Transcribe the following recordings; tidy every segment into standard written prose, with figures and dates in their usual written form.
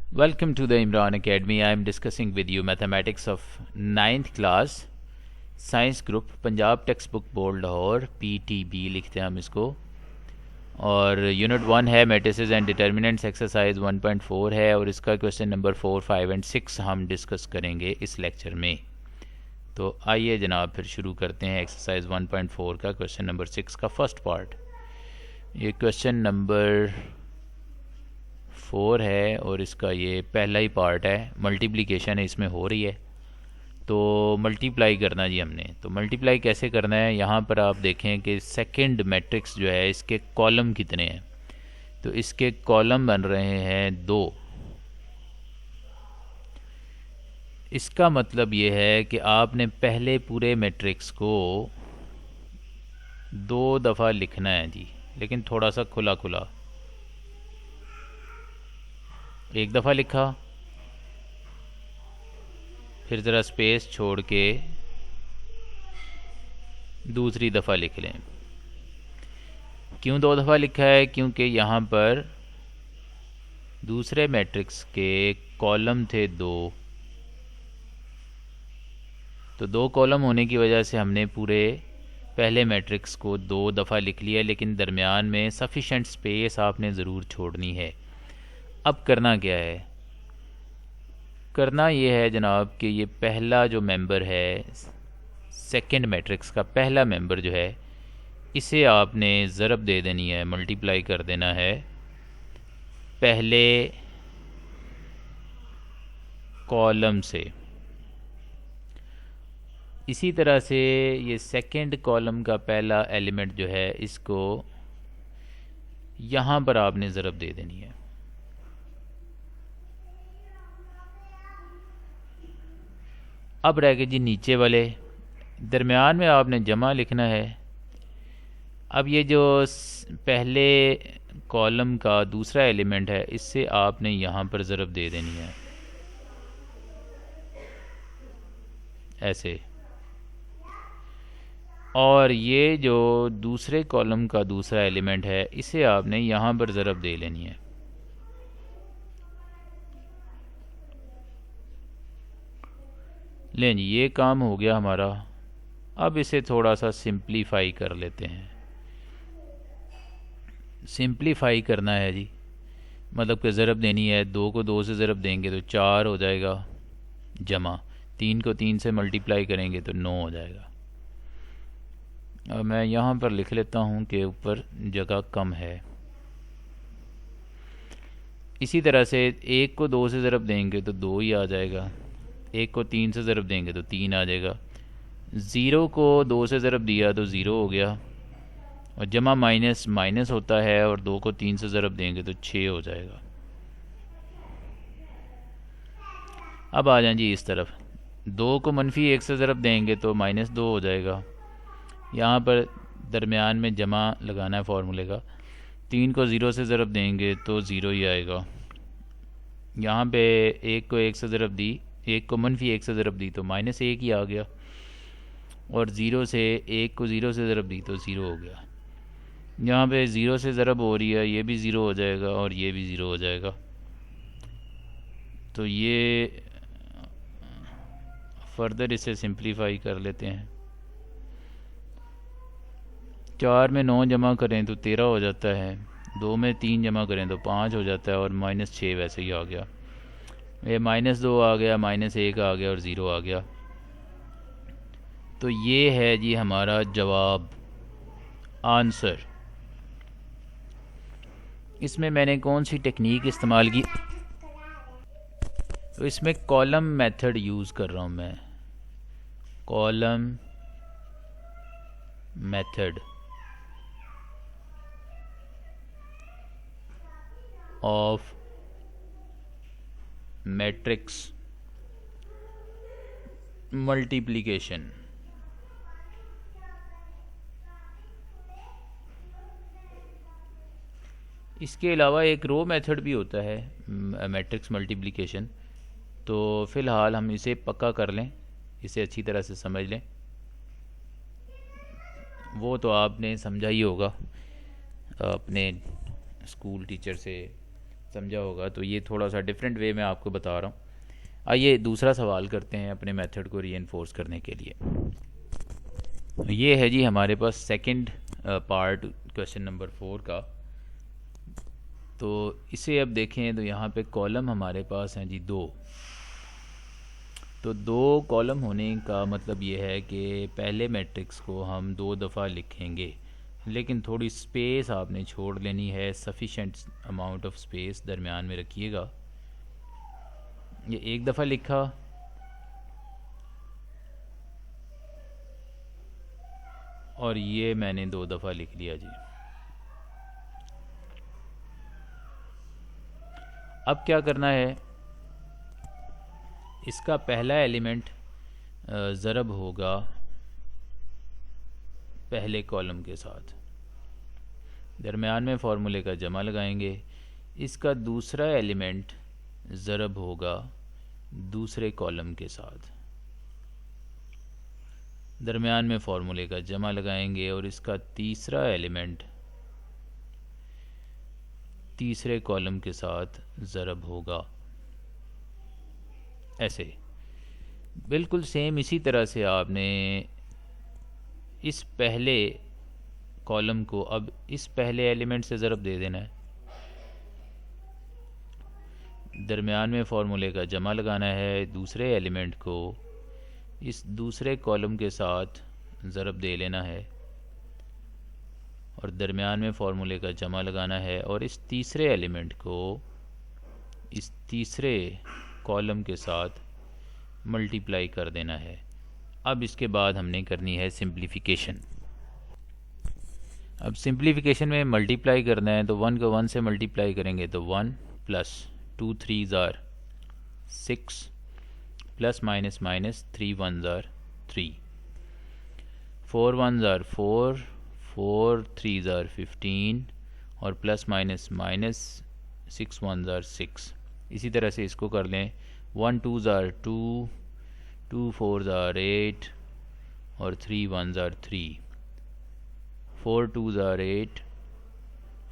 Welcome to the Imran Academy. I am discussing with you mathematics of 9th class science group Punjab text book board Lahore PTB लिखते हैं हम इसको। और unit 1 है matrices and determinants, exercise 1.4 है और इसका क्वेश्चन नंबर 4, 5 एंड 6 हम डिस्कस करेंगे इस लेक्चर में। तो आइए जनाब फिर शुरू करते हैं एक्सरसाइज 1.4 का क्वेश्चन नंबर 6 का फर्स्ट पार्ट। ये क्वेश्चन नंबर 4 है और इसका ये पहला ही पार्ट है, मल्टीप्लिकेशन है इसमें हो रही है। तो मल्टीप्लाई करना जी हमने, तो मल्टीप्लाई कैसे करना है, यहाँ पर आप देखें कि सेकंड मैट्रिक्स जो है इसके कॉलम कितने हैं। तो इसके कॉलम बन रहे हैं 2। इसका मतलब ये है कि आपने पहले पूरे मैट्रिक्स को 2 दफ़ा लिखना है जी, लेकिन थोड़ा सा खुला खुला। एक दफ़ा लिखा, फिर ज़रा स्पेस छोड़ के दूसरी दफ़ा लिख लें। क्यों 2 दफ़ा लिखा है? क्योंकि यहाँ पर दूसरे मैट्रिक्स के कॉलम थे 2, तो 2 कॉलम होने की वजह से हमने पूरे पहले मैट्रिक्स को 2 दफ़ा लिख लिया, लेकिन दरमियान में सफिशेंट स्पेस आपने ज़रूर छोड़नी है। अब करना क्या है? करना ये है जनाब कि ये पहला जो मेंबर है सेकंड मैट्रिक्स का पहला मेंबर जो है, इसे आपने ज़रब दे देनी है, मल्टीप्लाई कर देना है पहले कॉलम से। इसी तरह से ये सेकंड कॉलम का पहला एलिमेंट जो है इसको यहाँ पर आपने ज़रब दे देनी है। अब रह गए जी नीचे वाले, दरमियान में आपने जमा लिखना है। अब ये जो पहले कॉलम का दूसरा एलिमेंट है इससे आपने यहाँ पर ज़रब दे देनी है ऐसे, और ये जो दूसरे कॉलम का दूसरा एलिमेंट है इसे आपने यहाँ पर ज़रब दे लेनी है। लें जी, ये काम हो गया हमारा। अब इसे थोड़ा सा सिंप्लीफाई कर लेते हैं। सिंप्लीफाई करना है जी, मतलब कि ज़रब देनी है। 2 को 2 से ज़रब देंगे तो 4 हो जाएगा जमा, 3 को 3 से मल्टीप्लाई करेंगे तो 9 हो जाएगा। अब मैं यहाँ पर लिख लेता हूँ कि ऊपर जगह कम है। इसी तरह से 1 को 2 से ज़रब देंगे तो 2 ही आ जाएगा, 1 को 3 से ज़रब देंगे तो 3 आ जाएगा, 0 को 2 से ज़रब दिया तो 0 हो गया, और जमा माइनस माइनस होता है, और 2 को 3 से ज़रब देंगे तो 6 हो जाएगा। अब आ जाएं जी इस तरफ, 2 को मनफी 1 से ज़रब देंगे तो -2 हो जाएगा। यहाँ पर दरमियान में जमा लगाना है फार्मूले का। 3 को 0 से ज़रब देंगे तो 0 ही आएगा। यहाँ पे 1 को 1 से ज़रब दी, 1 को मनफी 1 से ज़रब दी तो -1 ही आ गया, और 0 से 1 को 0 से ज़रब दी तो 0 हो गया। यहाँ पे 0 से ज़रब हो रही है, ये भी 0 हो जाएगा और ये भी 0 हो जाएगा। तो ये फर्दर इसे सिंप्लीफाई कर लेते हैं। 4 में 9 जमा करें तो 13 हो जाता है, 2 में 3 जमा करें तो 5 हो जाता है, और -6 वैसे ही आ गया। ये -2 आ गया, -1 आ गया और 0 आ गया। तो ये है जी हमारा जवाब, आंसर। इसमें मैंने कौन सी टेक्निक इस्तेमाल की? तो इसमें कॉलम मेथड यूज़ कर रहा हूँ मैं, column method of matrix multiplication. इसके अलावा एक रो मेथड भी होता है मैट्रिक्स मल्टीप्लिकेशन। तो फ़िलहाल हम इसे पक्का कर लें, इसे अच्छी तरह से समझ लें। वो तो आपने समझा ही होगा अपने स्कूल टीचर से समझा होगा। तो ये थोड़ा सा डिफरेंट वे में आपको बता रहा हूँ। आइए दूसरा सवाल करते हैं अपने मेथड को रीइंफोर्स करने के लिए। ये है जी हमारे पास सेकंड पार्ट क्वेश्चन नंबर 4 का। तो इसे अब देखें तो यहाँ पे कॉलम हमारे पास हैं जी 2। तो 2 कॉलम होने का मतलब ये है कि पहले मैट्रिक्स को हम 2 दफ़ा लिखेंगे, लेकिन थोड़ी स्पेस आपने छोड़ लेनी है, सफिशेंट अमाउंट ऑफ स्पेस दरमियान में रखिएगा। ये एक दफ़ा लिखा, और ये मैंने 2 दफ़ा लिख लिया जी। अब क्या करना है, इसका पहला एलिमेंट ज़रब होगा पहले कॉलम के साथ, दरमियान में फार्मूले का जमा लगाएंगे। इसका दूसरा एलिमेंट ज़रब होगा दूसरे कॉलम के साथ, दरमियान में फार्मूले का जमा लगाएंगे। और इसका तीसरा एलिमेंट तीसरे कॉलम के साथ ज़रब होगा। ऐसे बिल्कुल सेम इसी तरह से आपने इस पहले कॉलम को अब इस पहले एलिमेंट से ज़रब दे देना है, दरमियान में फार्मूले का जमा लगाना है, दूसरे एलिमेंट को इस दूसरे कॉलम के साथ ज़रब दे लेना है, और दरमियान में फार्मूले का जमा लगाना है, और इस तीसरे एलिमेंट को इस तीसरे कॉलम के साथ मल्टीप्लाई कर देना है। अब इसके बाद हमने करनी है सिंप्लीफिकेशन। अब सिंप्लीफिकेशन में मल्टीप्लाई करना है, तो 1 को 1 से मल्टीप्लाई करेंगे तो 1 प्लस 2 3 ज़ार 6 प्लस माइनस माइनस 3 1 ज़ार 3, 4 1 ज़ार 4, 4 3 ज़ार 15, और प्लस माइनस माइनस 6 1 ज़ार 6। इसी तरह से इसको कर लें, 1 2 ज़ार 2, 2 4 ज़ार 8, और 3 1 ज़ार 3, 4 2 ज़ार 8,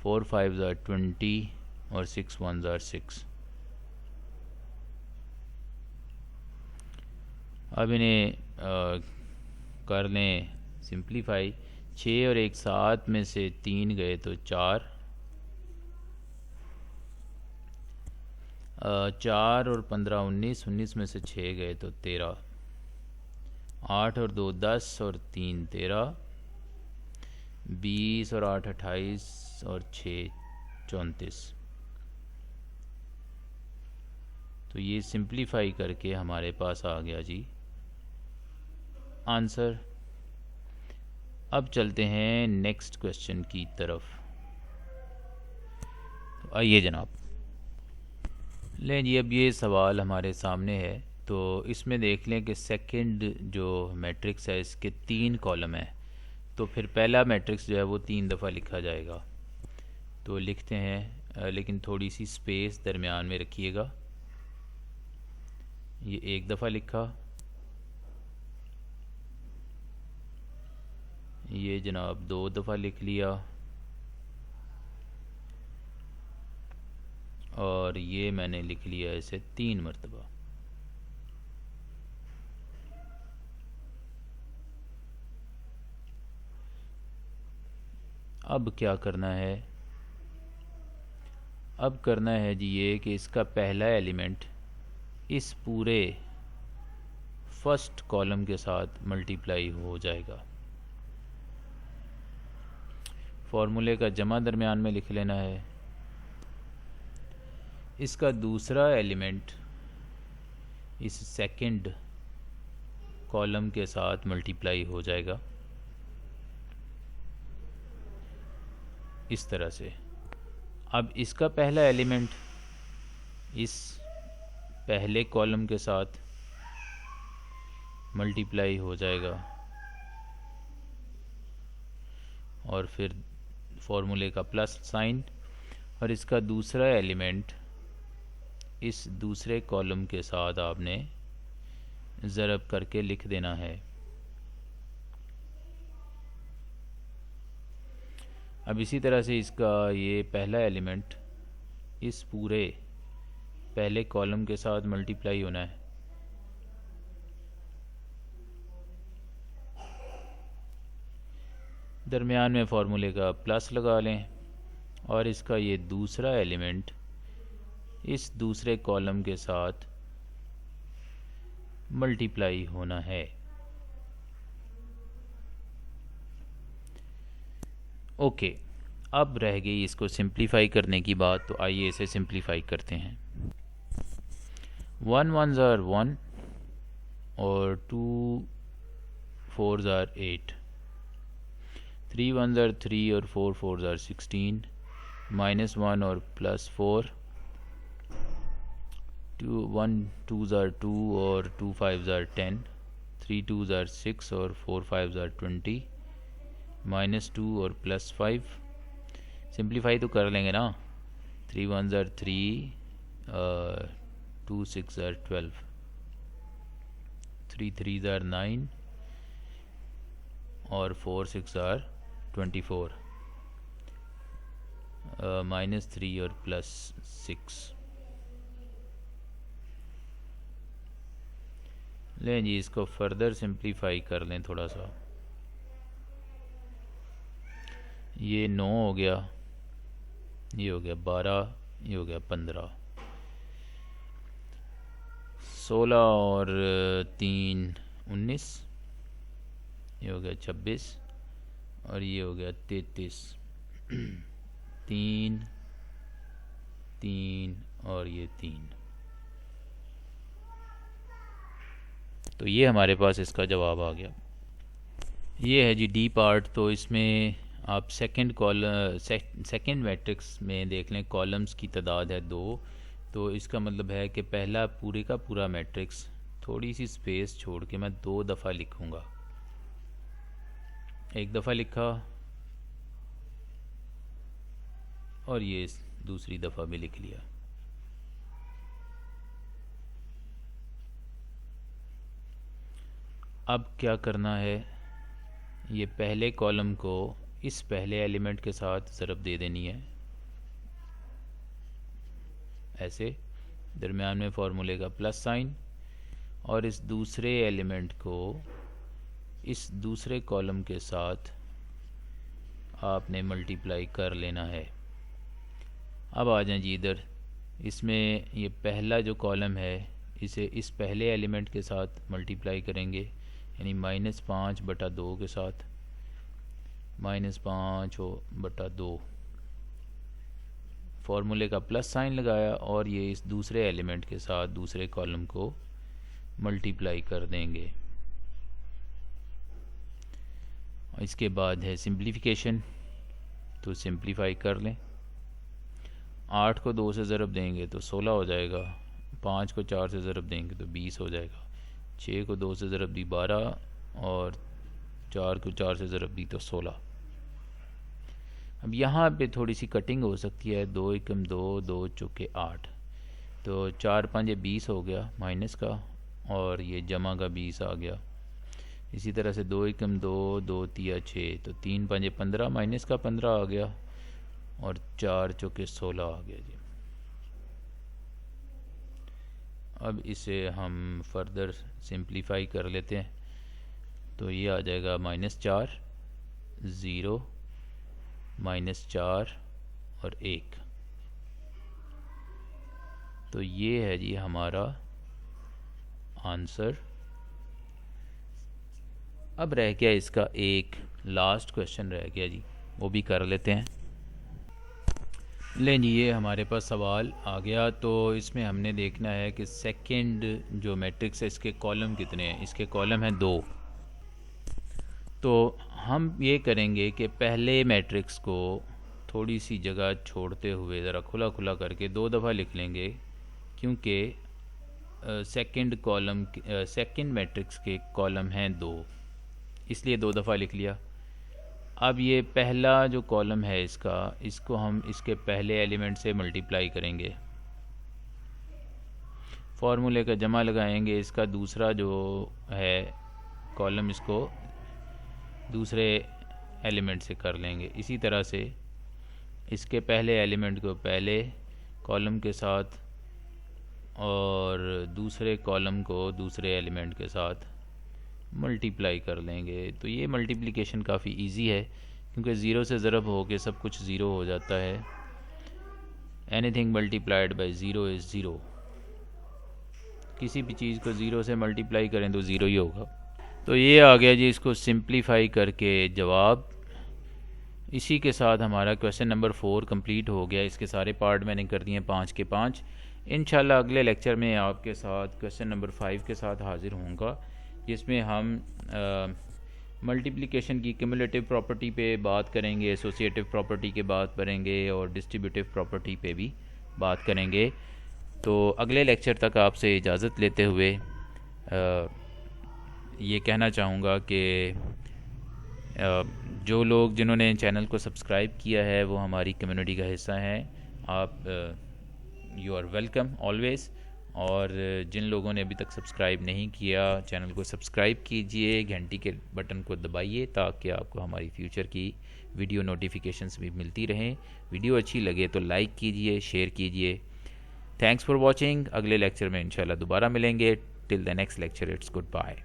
4 5 ज़ार 20, और 6 1 ज़ार 6। अब इन्हें कर लें सिंप्लीफाई। 6 और 1 7 में से 3 गए तो 4, 4 और 15 19, 19 में से 6 गए तो 13, 8 और 2 10, और 3 13, 20 और 8 28, और 6 34। तो ये सिंप्लीफाई करके हमारे पास आ गया जी आंसर। अब चलते हैं नेक्स्ट क्वेश्चन की तरफ। तो आइए जनाब, लें जी अब ये सवाल हमारे सामने है। तो इसमें देख लें कि सेकंड जो मैट्रिक्स है इसके 3 कॉलम हैं, तो फिर पहला मैट्रिक्स जो है वो 3 दफ़ा लिखा जाएगा। तो लिखते हैं, लेकिन थोड़ी सी स्पेस दरमियान में रखिएगा। ये 1 दफ़ा लिखा, ये जनाब 2 दफ़ा लिख लिया, और ये मैंने लिख लिया इसे 3 मरतबा। अब क्या करना है, अब करना है जी ये कि इसका पहला एलिमेंट इस पूरे फर्स्ट कॉलम के साथ मल्टीप्लाई हो जाएगा। फॉर्मूले का जमा दरमियान में लिख लेना है। इसका दूसरा एलिमेंट इस सेकंड कॉलम के साथ मल्टीप्लाई हो जाएगा इस तरह से। अब इसका पहला एलिमेंट इस पहले कॉलम के साथ मल्टीप्लाई हो जाएगा, और फिर फॉर्मूले का प्लस साइन, और इसका दूसरा एलिमेंट इस दूसरे कॉलम के साथ आपने ज़रब करके लिख देना है। अब इसी तरह से इसका ये पहला एलिमेंट इस पूरे पहले कॉलम के साथ मल्टीप्लाई होना है। दरमियान में फार्मूले का प्लस लगा लें और इसका ये दूसरा एलिमेंट इस दूसरे कॉलम के साथ मल्टीप्लाई होना है। ओके, अब रह गई इसको सिंप्लीफाई करने की बात, तो आइए इसे सिंप्लीफाई करते हैं। 1 1s are 1 और 2 4s are 8, 3 1s are 3 और 4 4s are 16, -1 और +4, 1 2s are 2 और 2 5s are 10, 3 2s are 6 और 4 5s are 20, -2 और +5। सिंप्लीफाई तो कर लेंगे ना। 3 1s are 3, 2 6 are 12, 3 3s are 9 और 4 6 are 24, -3 और +6। लें जी, इसको फर्दर सिंप्लीफाई कर लें थोड़ा सा। ये 9 हो गया, ये हो गया 12, ये हो गया 15, 16 और 3 19, ये हो गया 26 और ये हो गया 33, 3 3 और ये 3। तो ये हमारे पास इसका जवाब आ गया। ये है जी डी पार्ट। तो इसमें आप सेकंड मैट्रिक्स में देख लें, कॉलम्स की तादाद है 2। तो इसका मतलब है कि पहला पूरे का पूरा मैट्रिक्स थोड़ी सी स्पेस छोड़ के मैं 2 दफ़ा लिखूँगा। एक दफ़ा लिखा और ये दूसरी दफ़ा भी लिख लिया। अब क्या करना है, ये पहले कॉलम को इस पहले एलिमेंट के साथ ज़रब दे देनी है, ऐसे दरमियान में फार्मूले का प्लस साइन, और इस दूसरे एलिमेंट को इस दूसरे कॉलम के साथ आपने मल्टीप्लाई कर लेना है। अब आ जाएं जी इधर। इसमें ये पहला जो कॉलम है इसे इस पहले एलिमेंट के साथ मल्टीप्लाई करेंगे, यानी -5/2 के साथ, -5/2 फार्मूले का प्लस साइन लगाया और ये इस दूसरे एलिमेंट के साथ दूसरे कॉलम को मल्टीप्लाई कर देंगे। इसके बाद है सिंप्लीफिकेशन, तो सिंप्लीफाई कर लें। 8 को 2 से ज़रब देंगे तो 16 हो जाएगा, 5 को 4 से ज़रब देंगे तो 20 हो जाएगा, 6 को 2 से ज़रब दी 12 और 4 को 4 से ज़रब दी तो 16। अब यहाँ पे थोड़ी सी कटिंग हो सकती है, 2 एकम 2, 2 चौके 8, तो 4 5 20 हो गया माइनस का, और ये जमा का 20 आ गया। इसी तरह से 2 एकम 2, 2 तिया 6, तो 3 5 15 माइनस का 15 आ गया, और 4 चौके 16 आ गया जी। अब इसे हम फर्दर सिंप्लीफाई कर लेते हैं, तो ये आ जाएगा -4, 0, -4 और 1। तो ये है जी हमारा आंसर। अब रह गया इसका एक लास्ट क्वेश्चन रह गया जी, वो भी कर लेते हैं। लें जी, ये हमारे पास सवाल आ गया। तो इसमें हमने देखना है कि सेकंड जो मैट्रिक्स है इसके कॉलम कितने हैं। इसके कॉलम हैं 2। तो हम ये करेंगे कि पहले मैट्रिक्स को थोड़ी सी जगह छोड़ते हुए ज़रा खुला खुला करके 2 दफ़ा लिख लेंगे, क्योंकि सेकंड मैट्रिक्स के कॉलम हैं 2, इसलिए 2 दफ़ा लिख लिया। अब ये पहला जो कॉलम है इसको हम इसके पहले एलिमेंट से मल्टीप्लाई करेंगे, फार्मूले का जमा लगाएंगे। इसका दूसरा जो है कॉलम इसको दूसरे एलिमेंट से कर लेंगे। इसी तरह से इसके पहले एलिमेंट को पहले कॉलम के साथ और दूसरे कॉलम को दूसरे एलिमेंट के साथ मल्टीप्लाई कर लेंगे। तो ये मल्टीप्लिकेशन काफ़ी इजी है क्योंकि ज़ीरो से ज़रब हो के सब कुछ ज़ीरो हो जाता है। Anything multiplied by zero is zero. किसी भी चीज़ को ज़ीरो से मल्टीप्लाई करें तो ज़ीरो ही होगा। तो ये आ गया जी इसको सिंप्लीफाई करके जवाब। इसी के साथ हमारा क्वेश्चन नंबर 4 कंप्लीट हो गया। इसके सारे पार्ट मैंने कर दिए 5 के 5। इंशाल्लाह अगले लेक्चर में आपके साथ क्वेश्चन नंबर 5 के साथ हाज़िर होऊंगा, जिसमें हम मल्टीप्लिकेशन की क्यूमुलेटिव प्रॉपर्टी पे बात करेंगे, एसोसिएटिव प्रॉपर्टी के बात करेंगे और डिस्ट्रीब्यूटिव प्रॉपर्टी पे भी बात करेंगे। तो अगले लेक्चर तक आपसे इजाज़त लेते हुए ये कहना चाहूँगा कि जो लोग जिन्होंने चैनल को सब्सक्राइब किया है वो हमारी कम्युनिटी का हिस्सा हैं। आप यू आर वेलकम ऑलवेज़। और जिन लोगों ने अभी तक सब्सक्राइब नहीं किया, चैनल को सब्सक्राइब कीजिए, घंटी के बटन को दबाइए ताकि आपको हमारी फ्यूचर की वीडियो नोटिफिकेशंस भी मिलती रहें। वीडियो अच्छी लगे तो लाइक कीजिए, शेयर कीजिए। Thanks for watching. अगले लेक्चर में इंशाल्लाह दोबारा मिलेंगे। Till the next lecture, it's good bye.